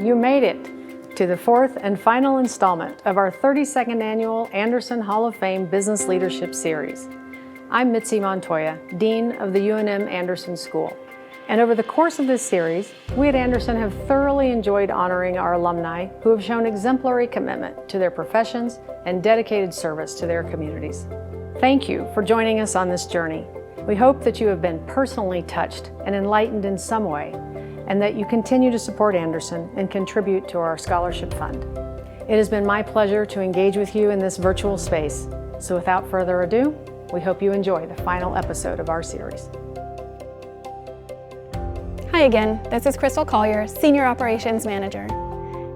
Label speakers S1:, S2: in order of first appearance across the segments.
S1: You made it to the fourth and final installment of our 32nd annual Anderson Hall of Fame Business Leadership Series. I'm Mitzi Montoya, Dean of the UNM Anderson School. And over the course of this series, we at Anderson have thoroughly enjoyed honoring our alumni who have shown exemplary commitment to their professions and dedicated service to their communities. Thank you for joining us on this journey. We hope that you have been personally touched and enlightened in some way, and that you continue to support Anderson and contribute to our scholarship fund. It has been my pleasure to engage with you in this virtual space. So without further ado, we hope you enjoy the final episode of our series.
S2: Hi again, this is Crystal Collier, Senior Operations Manager.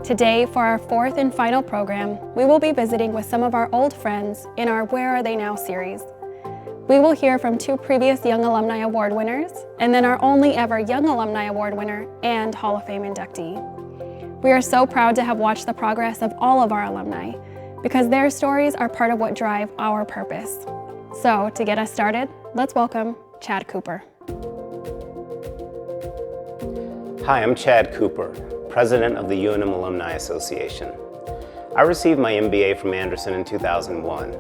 S2: Today, for our fourth and final program, we will be visiting with some of our old friends in our Where Are They Now series. We will hear from two previous Young Alumni Award winners, and then our only ever Young Alumni Award winner and Hall of Fame inductee. We are so proud to have watched the progress of all of our alumni, because their stories are part of what drive our purpose. So, to get us started, let's welcome Chad Cooper.
S3: Hi, I'm Chad Cooper, President of the UNM Alumni Association. I received my MBA from Anderson in 2001,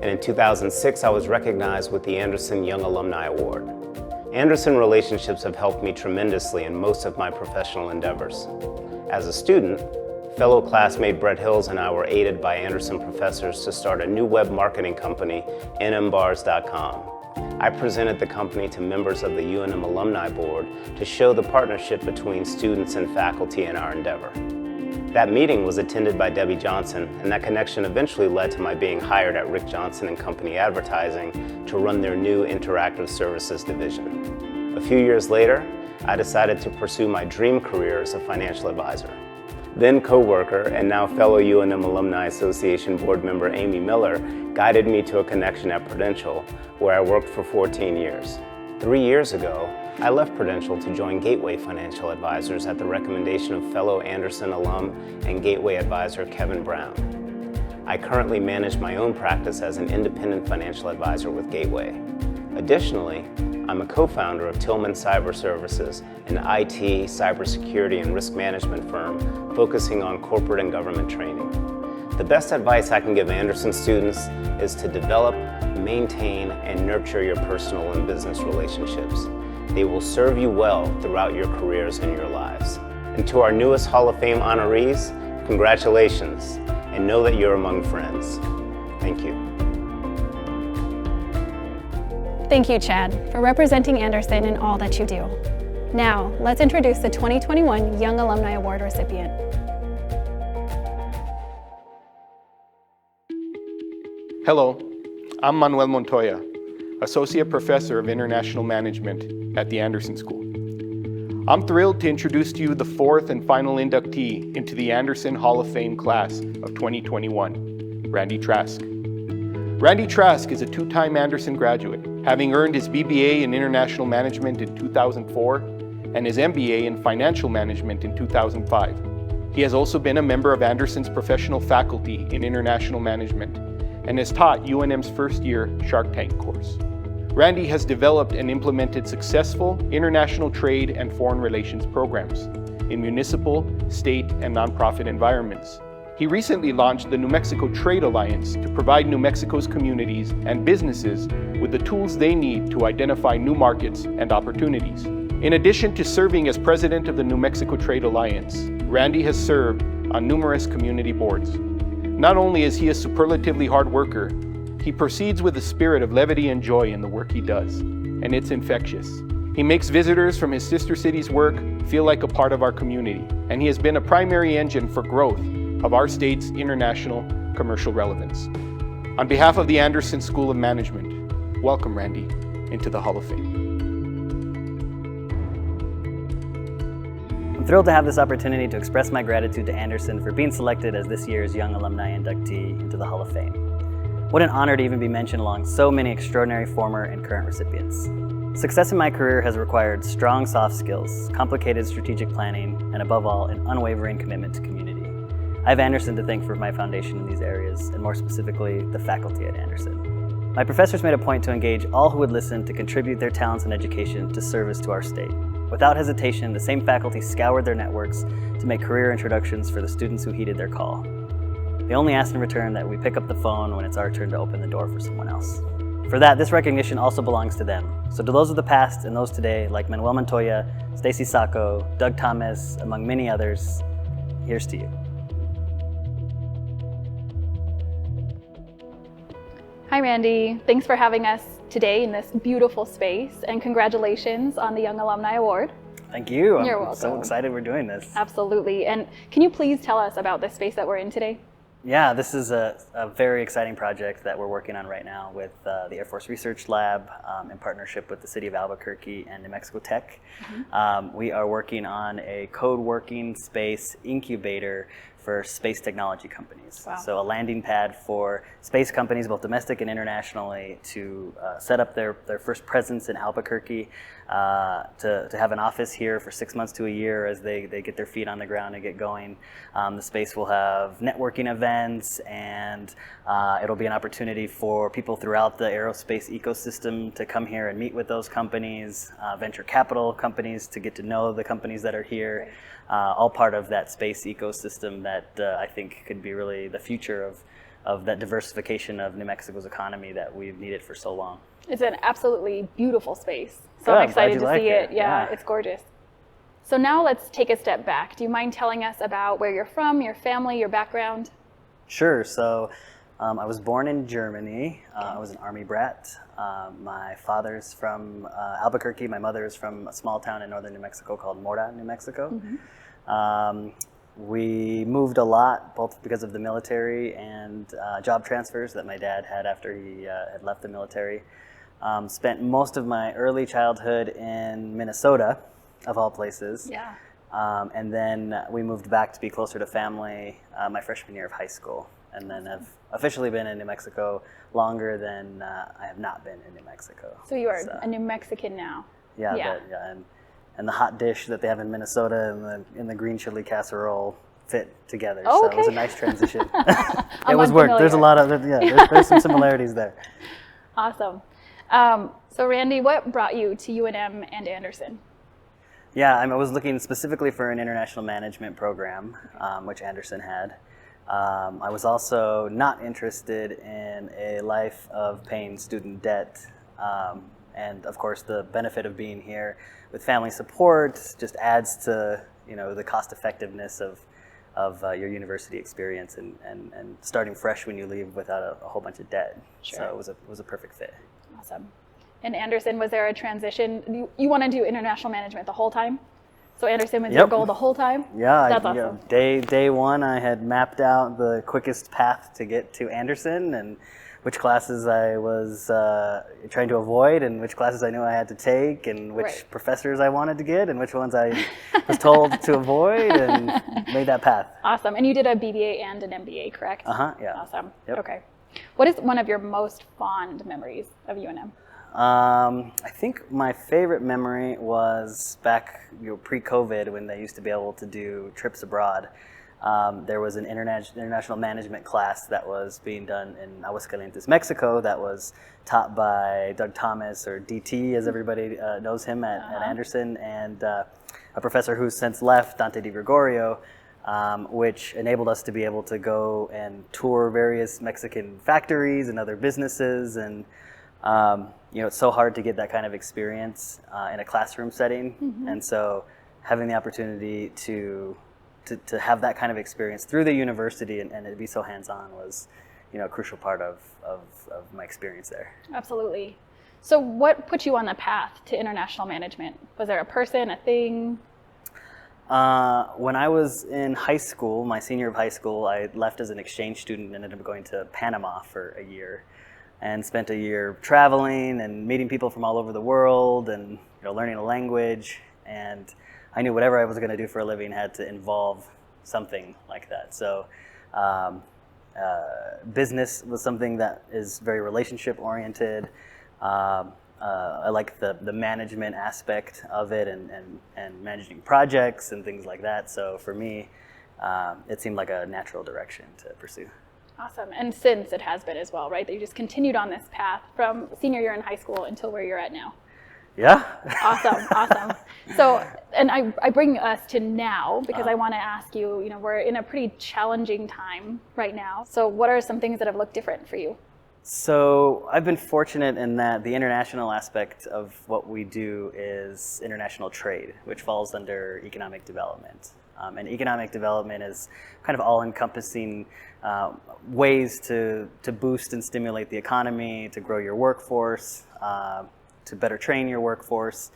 S3: and in 2006 I was recognized with the Anderson Young Alumni Award. Anderson relationships have helped me tremendously in most of my professional endeavors. As a student, fellow classmate Brett Hills and I were aided by Anderson professors to start a new web marketing company, nmbars.com. I presented the company to members of the UNM Alumni Board to show the partnership between students and faculty in our endeavor. That meeting was attended by Debbie Johnson, and that connection eventually led to my being hired at Rick Johnson and Company Advertising to run their new interactive services division. A few years later, I decided to pursue my dream career as a financial advisor. Then co-worker and now fellow UNM Alumni Association board member Amy Miller guided me to a connection at Prudential, where I worked for 14 years. 3 years ago, I left Prudential to join Gateway Financial Advisors at the recommendation of fellow Anderson alum and Gateway advisor Kevin Brown. I currently manage my own practice as an independent financial advisor with Gateway. Additionally, I'm a co-founder of Tillman Cyber Services, an IT, cybersecurity, and risk management firm focusing on corporate and government training. The best advice I can give Anderson students is to develop, maintain, and nurture your personal and business relationships. They will serve you well throughout your careers and your lives. And to our newest Hall of Fame honorees, congratulations, and know that you're among friends. Thank you.
S2: Thank you, Chad, for representing Anderson in all that you do. Now, let's introduce the 2021 Young Alumni Award recipient.
S4: Hello, I'm Manuel Montoya, Associate Professor of International Management at the Anderson School. I'm thrilled to introduce to you the fourth and final inductee into the Anderson Hall of Fame class of 2021, Randy Trask. Randy Trask is a two-time Anderson graduate, having earned his BBA in International Management in 2004 and his MBA in Financial Management in 2005. He has also been a member of Anderson's professional faculty in International Management and has taught UNM's first-year Shark Tank course. Randy has developed and implemented successful international trade and foreign relations programs in municipal, state, and nonprofit environments. He recently launched the New Mexico Trade Alliance to provide New Mexico's communities and businesses with the tools they need to identify new markets and opportunities. In addition to serving as president of the New Mexico Trade Alliance, Randy has served on numerous community boards. Not only is he a superlatively hard worker, he proceeds with a spirit of levity and joy in the work he does, and it's infectious. He makes visitors from his sister city's work feel like a part of our community, and he has been a primary engine for growth of our state's international commercial relevance. On behalf of the Anderson School of Management, welcome Randy into the Hall of Fame.
S5: I'm thrilled to have this opportunity to express my gratitude to Anderson for being selected as this year's Young Alumni inductee into the Hall of Fame. What an honor to even be mentioned along so many extraordinary former and current recipients. Success in my career has required strong soft skills, complicated strategic planning, and above all, an unwavering commitment to community. I have Anderson to thank for my foundation in these areas, and more specifically, the faculty at Anderson. My professors made a point to engage all who would listen to contribute their talents and education to service to our state. Without hesitation, the same faculty scoured their networks to make career introductions for the students who heeded their call. They only asked in return that we pick up the phone when it's our turn to open the door for someone else. For that, this recognition also belongs to them. So to those of the past and those today, like Manuel Montoya, Stacy Sacco, Doug Thomas, among many others, here's to you.
S6: Hi Randy, thanks for having us today in this beautiful space, and congratulations on the Young Alumni Award.
S5: Thank you.
S6: You're
S5: I'm
S6: welcome.
S5: so excited we're doing this.
S6: Absolutely, and can you please tell us about the space that we're in today?
S5: Yeah, this is a very exciting project that we're working on right now with the Air Force Research Lab in partnership with the City of Albuquerque and New Mexico Tech. We are working on a code working space incubator for space technology companies.
S6: Wow.
S5: So a landing pad for space companies, both domestic and internationally, to set up their first presence in Albuquerque, to have an office here for 6 months to a year as they get their feet on the ground and get going. The space will have networking events, and it'll be an opportunity for people throughout the aerospace ecosystem to come here and meet with those companies, venture capital companies to get to know the companies that are here. All part of that space ecosystem that I think could be really the future of that diversification of New Mexico's economy that we've needed for so long.
S6: It's an absolutely beautiful space, so
S5: Good,
S6: I'm excited
S5: glad
S6: to
S5: you
S6: see
S5: like
S6: it.
S5: it.
S6: Yeah,
S5: Yeah.
S6: it's gorgeous. So now let's take a step back. Do you mind telling us about where you're from, your family, your background?
S5: Sure. So I was born in Germany. I was an Army brat. My father's from Albuquerque. My mother is from a small town in northern New Mexico called Mora, New Mexico. We moved a lot, both because of the military and job transfers that my dad had after he had left the military. Spent most of my early childhood in Minnesota, of all places.
S6: Yeah.
S5: And then we moved back to be closer to family my freshman year of high school, and then have officially been in New Mexico longer than I have not been in New Mexico.
S6: So you are a New Mexican now.
S5: Yeah,
S6: Yeah.
S5: and the hot dish that they have in Minnesota and the green chili casserole fit together.
S6: Oh,
S5: So
S6: okay.
S5: it was a nice transition.
S6: I'm
S5: It was work. There's a
S6: unfamiliar.
S5: lot of there's some similarities there.
S6: Awesome. So Randy, what brought you to UNM and Anderson?
S5: Yeah, I was looking specifically for an international management program, which Anderson had. I was also not interested in a life of paying student debt. And of course, the benefit of being here with family support just adds to the cost effectiveness of your university experience and starting fresh when you leave without a whole bunch of debt.
S6: Sure.
S5: So it was a perfect fit.
S6: Awesome. And Anderson, was there a transition? You want to do international management the whole time? So Anderson was your
S5: Yep.
S6: goal the whole time?
S5: Yeah,
S6: That's awesome.
S5: Day one, I had mapped out the quickest path to get to Anderson and which classes I was trying to avoid and which classes I knew I had to take and which
S6: Right.
S5: professors I wanted to get and which ones I was told to avoid, and made that path.
S6: Awesome. And you did a BBA and an MBA, correct?
S5: Yeah.
S6: Awesome.
S5: Yep.
S6: Okay. What is one of your most fond memories of UNM?
S5: I think my favorite memory was back pre-COVID when they used to be able to do trips abroad. There was an international management class that was being done in Aguascalientes, Mexico, that was taught by Doug Thomas, or DT as everybody knows him at Anderson, and a professor who's since left, Dante Di Gregorio, which enabled us to be able to go and tour various Mexican factories and other businesses. And it's so hard to get that kind of experience in a classroom setting. And so having the opportunity to have that kind of experience through the university and it be so hands-on was, a crucial part of my experience there.
S6: Absolutely. So what put you on the path to international management? Was there a person, a thing?
S5: When I was in high school, my senior year of high school, I left as an exchange student and ended up going to Panama for a year and spent a year traveling and meeting people from all over the world and learning a language. And I knew whatever I was going to do for a living had to involve something like that. So business was something that is very relationship oriented. I like the management aspect of it and managing projects and things like that. So for me, it seemed like a natural direction to pursue.
S6: Awesome. And since it has been as well, right? That you just continued on this path from senior year in high school until where you're at now.
S5: Yeah.
S6: Awesome. So, and I bring us to now because I want to ask you, we're in a pretty challenging time right now. So what are some things that have looked different for you?
S5: So I've been fortunate in that the international aspect of what we do is international trade, which falls under economic development. And economic development is kind of all-encompassing ways to boost and stimulate the economy, to grow your workforce, to better train your workforce.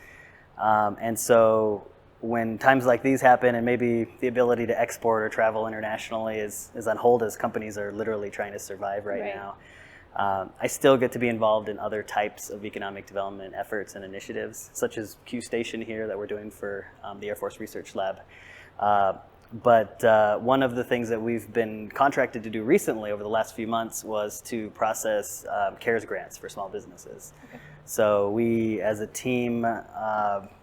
S5: And so when times like these happen and maybe the ability to export or travel internationally is on hold as companies are literally trying to survive right now, I still get to be involved in other types of economic development efforts and initiatives, such as Q Station here that we're doing for the Air Force Research Lab. But one of the things that we've been contracted to do recently over the last few months was to process CARES grants for small businesses. Okay. So we, as a team,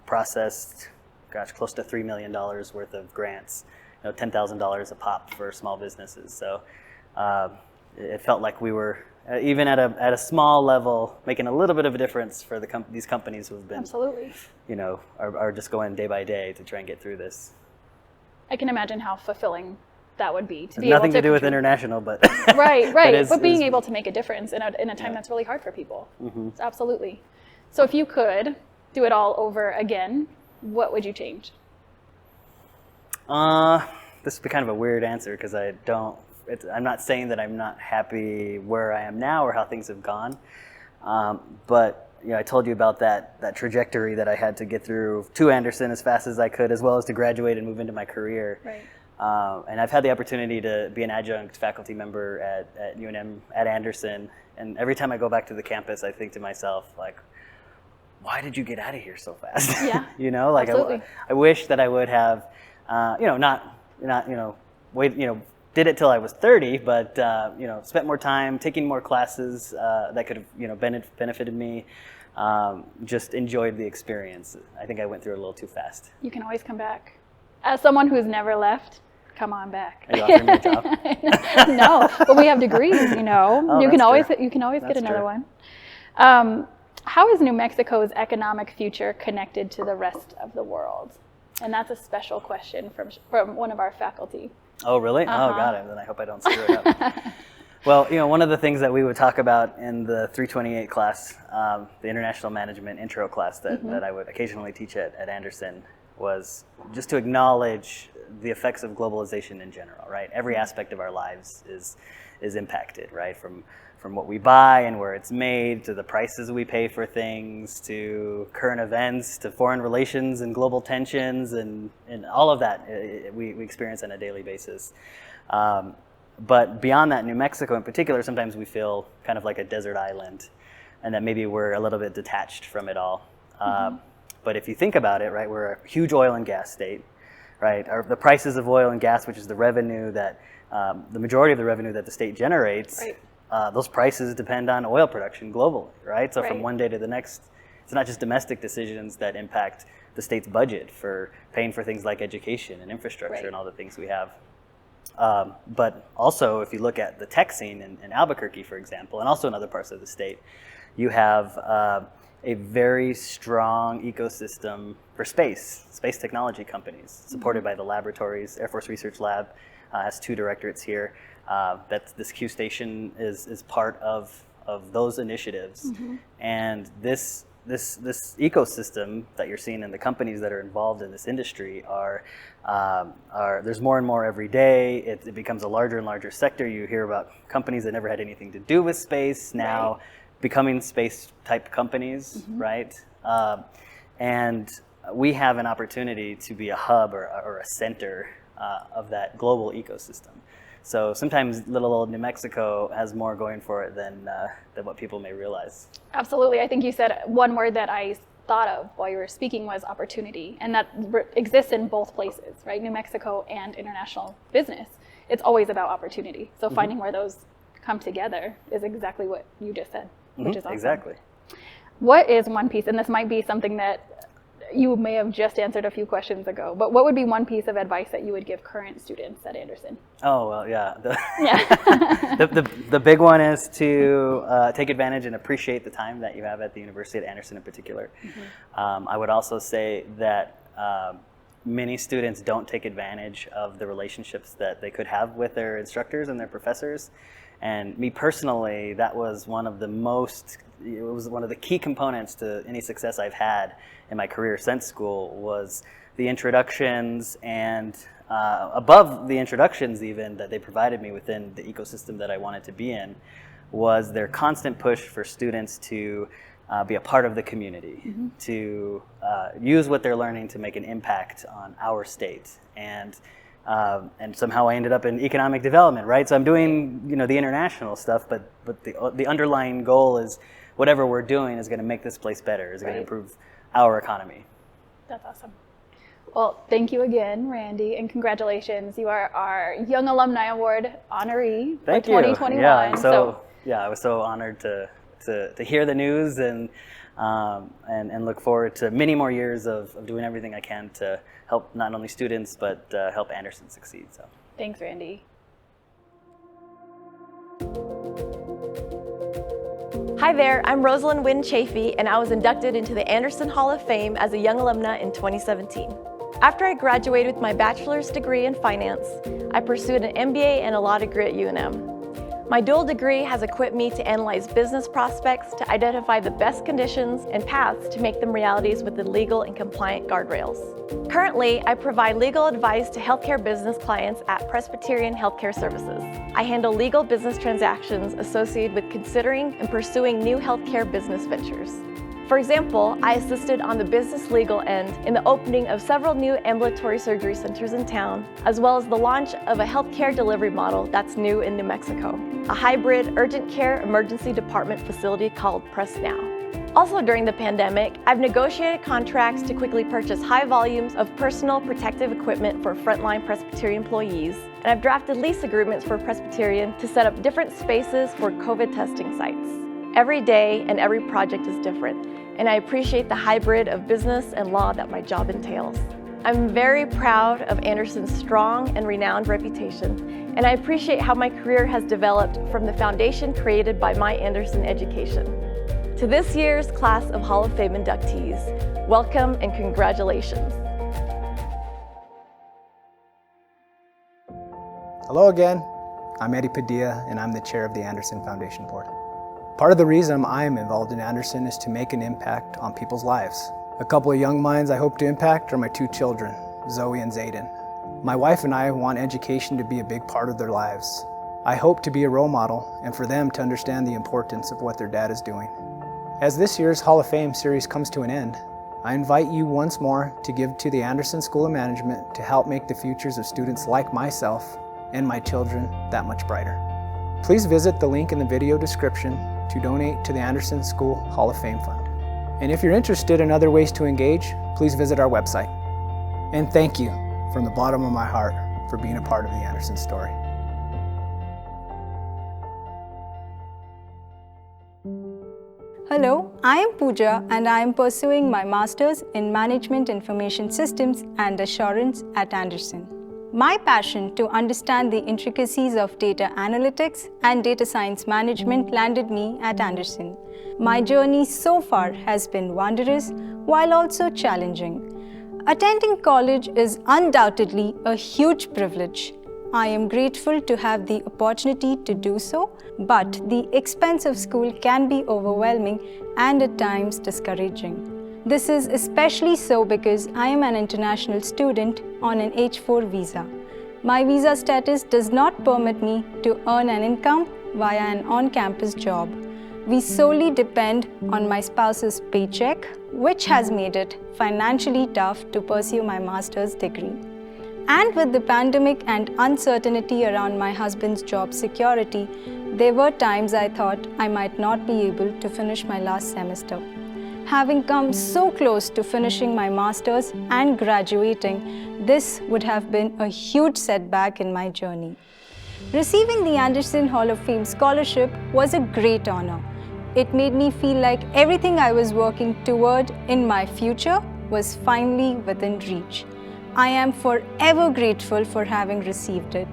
S5: processed, close to $3 million worth of grants, $10,000 a pop for small businesses. So it felt like we were, even at a small level, making a little bit of a difference for these companies who have been,
S6: absolutely,
S5: are just going day by day to try and get through this.
S6: I can imagine how fulfilling that would be to be
S5: nothing
S6: able
S5: to do with international, but
S6: right. But being able to make a difference in a time that's really hard for people, absolutely. So if you could do it all over again, what would you change?
S5: This would be kind of a weird answer because I'm not saying that I'm not happy where I am now or how things have gone, but I told you about that trajectory that I had to get through to Anderson as fast as I could, as well as to graduate and move into my career.
S6: Right.
S5: And I've had the opportunity to be an adjunct faculty member at UNM at Anderson, and every time I go back to the campus, I think to myself, like, why did you get out of here so fast?
S6: Yeah.
S5: Absolutely. I wish that I would have, did it till I was 30, but spent more time taking more classes that could have benefited me. Just enjoyed the experience. I think I went through it a little too fast.
S6: You can always come back. As someone who's never left, come on back.
S5: Are you offering me a job?
S6: No, but we have degrees.
S5: Oh,
S6: you can always
S5: true.
S6: Get another one. How is New Mexico's economic future connected to the rest of the world? And that's a special question from one of our faculty.
S5: Oh, really? Oh, got it. Then I hope I don't screw it up. Well, one of the things that we would talk about in the 328 class, the International Management Intro class that I would occasionally teach at Anderson, was just to acknowledge the effects of globalization in general, right? Every aspect of our lives is impacted, right? From what we buy and where it's made, to the prices we pay for things, to current events, to foreign relations and global tensions, and all of that we experience on a daily basis. But beyond that, New Mexico in particular, sometimes we feel kind of like a desert island, and that maybe we're a little bit detached from it all. But if you think about it, right, we're a huge oil and gas state, right? The prices of oil and gas, which is the revenue that, the majority of the revenue that the state generates,
S6: right.
S5: Those prices depend on oil production globally, right? So from one day to the next, it's not just domestic decisions that impact the state's budget for paying for things like education and infrastructure and all the things we have. But also, if you look at the tech scene in Albuquerque, for example, and also in other parts of the state, you have a very strong ecosystem for space technology companies, supported by the laboratories. Air Force Research Lab has 2 directorates here. This Q Station is part of those initiatives. And this ecosystem that you're seeing in the companies that are involved in this industry are there's more and more every day. It becomes a larger and larger sector. You hear about companies that never had anything to do with space now becoming space type companies, right? And we have an opportunity to be a hub or a center of that global ecosystem. So sometimes little old New Mexico has more going for it than what people may realize.
S6: Absolutely. I think you said one word that I thought of while you were speaking was opportunity, and that exists in both places, right? New Mexico and international business. It's always about opportunity. So finding where those come together is exactly what you just said, which is awesome.
S5: Exactly.
S6: What is one piece, and this might be something that you may have just answered a few questions ago, but what would be one piece of advice that you would give current students at Anderson?
S5: Oh, well, yeah.
S6: Yeah.
S5: The big one is to take advantage and appreciate the time that you have at the University at Anderson in particular. I would also say that many students don't take advantage of the relationships that they could have with their instructors and their professors. And me personally, that was one of the key components to any success I've had in my career since school, was the introductions and above the introductions even that they provided me within the ecosystem that I wanted to be in, was their constant push for students to be a part of the community, to use what they're learning to make an impact on our state. And somehow I ended up in economic development, right? So I'm doing, the international stuff, but the underlying goal is whatever we're doing is going to make this place better, is going to improve our economy.
S6: That's awesome. Well, thank you again, Randy, and congratulations. You are our Young Alumni Award honoree for 2021.
S5: Yeah, I was so honored to hear the news and look forward to many more years of doing everything I can to help not only students, but help Anderson succeed. So
S6: thanks, Randy.
S7: Hi there, I'm Rosalind Wynn Chafee, and I was inducted into the Anderson Hall of Fame as a Young Alumna in 2017. After I graduated with my bachelor's degree in finance, I pursued an MBA and a law degree at UNM. My dual degree has equipped me to analyze business prospects to identify the best conditions and paths to make them realities within legal and compliant guardrails. Currently, I provide legal advice to healthcare business clients at Presbyterian Healthcare Services. I handle legal business transactions associated with considering and pursuing new healthcare business ventures. For example, I assisted on the business legal end in the opening of several new ambulatory surgery centers in town, as well as the launch of a healthcare delivery model that's new in New Mexico, a hybrid urgent care emergency department facility called Press Now. Also during the pandemic, I've negotiated contracts to quickly purchase high volumes of personal protective equipment for frontline Presbyterian employees, and I've drafted lease agreements for Presbyterian to set up different spaces for COVID testing sites. Every day and every project is different, and I appreciate the hybrid of business and law that my job entails. I'm very proud of Anderson's strong and renowned reputation, and I appreciate how my career has developed from the foundation created by my Anderson education. To this year's class of Hall of Fame inductees, welcome and congratulations.
S8: Hello again, I'm Eddie Padilla, and I'm the chair of the Anderson Foundation Board. Part of the reason I am involved in Anderson is to make an impact on people's lives. A couple of young minds I hope to impact are my two children, Zoe and Zayden. My wife and I want education to be a big part of their lives. I hope to be a role model and for them to understand the importance of what their dad is doing. As this year's Hall of Fame series comes to an end, I invite you once more to give to the Anderson School of Management to help make the futures of students like myself and my children that much brighter. Please visit the link in the video description to donate to the Anderson School Hall of Fame Fund. And if you're interested in other ways to engage, please visit our website. And thank you from the bottom of my heart for being a part of the Anderson story.
S9: Hello, I am Pooja and I am pursuing my Master's in Management Information Systems and Assurance at Anderson. My passion to understand the intricacies of data analytics and data science management landed me at Anderson. My journey so far has been wondrous while also challenging. Attending college is undoubtedly a huge privilege. I am grateful to have the opportunity to do so, but the expense of school can be overwhelming and at times discouraging. This is especially so because I am an international student on an H-4 visa. My visa status does not permit me to earn an income via an on-campus job. We solely depend on my spouse's paycheck, which has made it financially tough to pursue my master's degree. And with the pandemic and uncertainty around my husband's job security, there were times I thought I might not be able to finish my last semester. Having come so close to finishing my master's and graduating, this would have been a huge setback in my journey. Receiving the Anderson Hall of Fame scholarship was a great honor. It made me feel like everything I was working toward in my future was finally within reach. I am forever grateful for having received it,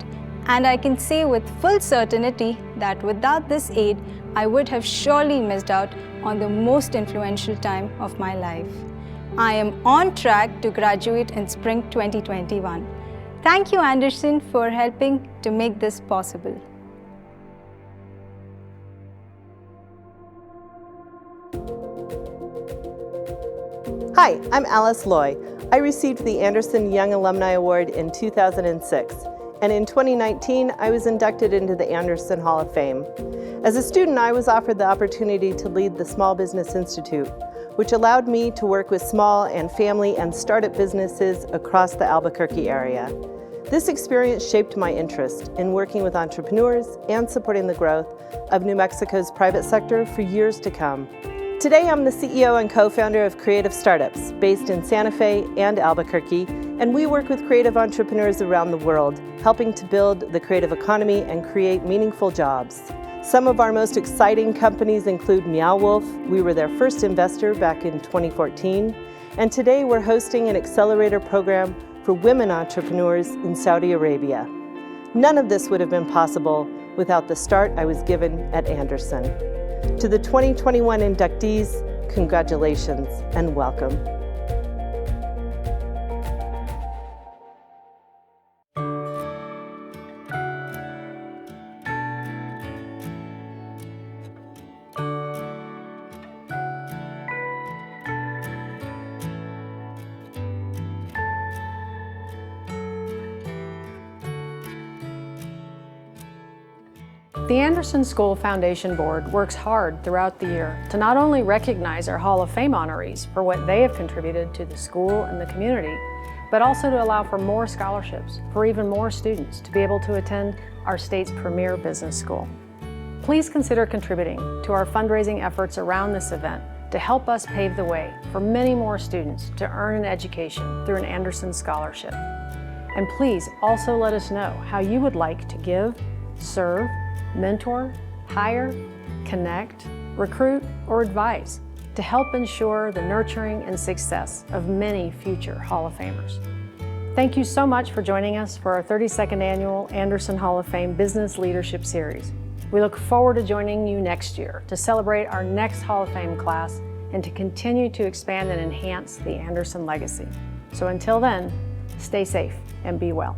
S9: and I can say with full certainty that without this aid, I would have surely missed out on the most influential time of my life. I am on track to graduate in spring 2021. Thank you, Anderson, for helping to make this possible.
S10: Hi, I'm Alice Loy. I received the Anderson Young Alumni Award in 2006, and in 2019, I was inducted into the Anderson Hall of Fame. As a student, I was offered the opportunity to lead the Small Business Institute, which allowed me to work with small and family and startup businesses across the Albuquerque area. This experience shaped my interest in working with entrepreneurs and supporting the growth of New Mexico's private sector for years to come. Today, I'm the CEO and co-founder of Creative Startups, based in Santa Fe and Albuquerque, and we work with creative entrepreneurs around the world, helping to build the creative economy and create meaningful jobs. Some of our most exciting companies include Meow Wolf. We were their first investor back in 2014, and today we're hosting an accelerator program for women entrepreneurs in Saudi Arabia. None of this would have been possible without the start I was given at Anderson. To the 2021 inductees, congratulations and welcome.
S1: The Anderson School Foundation Board works hard throughout the year to not only recognize our Hall of Fame honorees for what they have contributed to the school and the community, but also to allow for more scholarships for even more students to be able to attend our state's premier business school. Please consider contributing to our fundraising efforts around this event to help us pave the way for many more students to earn an education through an Anderson scholarship. And please also let us know how you would like to give, serve, mentor, hire, connect, recruit, or advise to help ensure the nurturing and success of many future Hall of Famers. Thank you so much for joining us for our 32nd Annual Anderson Hall of Fame Business Leadership Series. We look forward to joining you next year to celebrate our next Hall of Fame class and to continue to expand and enhance the Anderson legacy. So until then, stay safe and be well.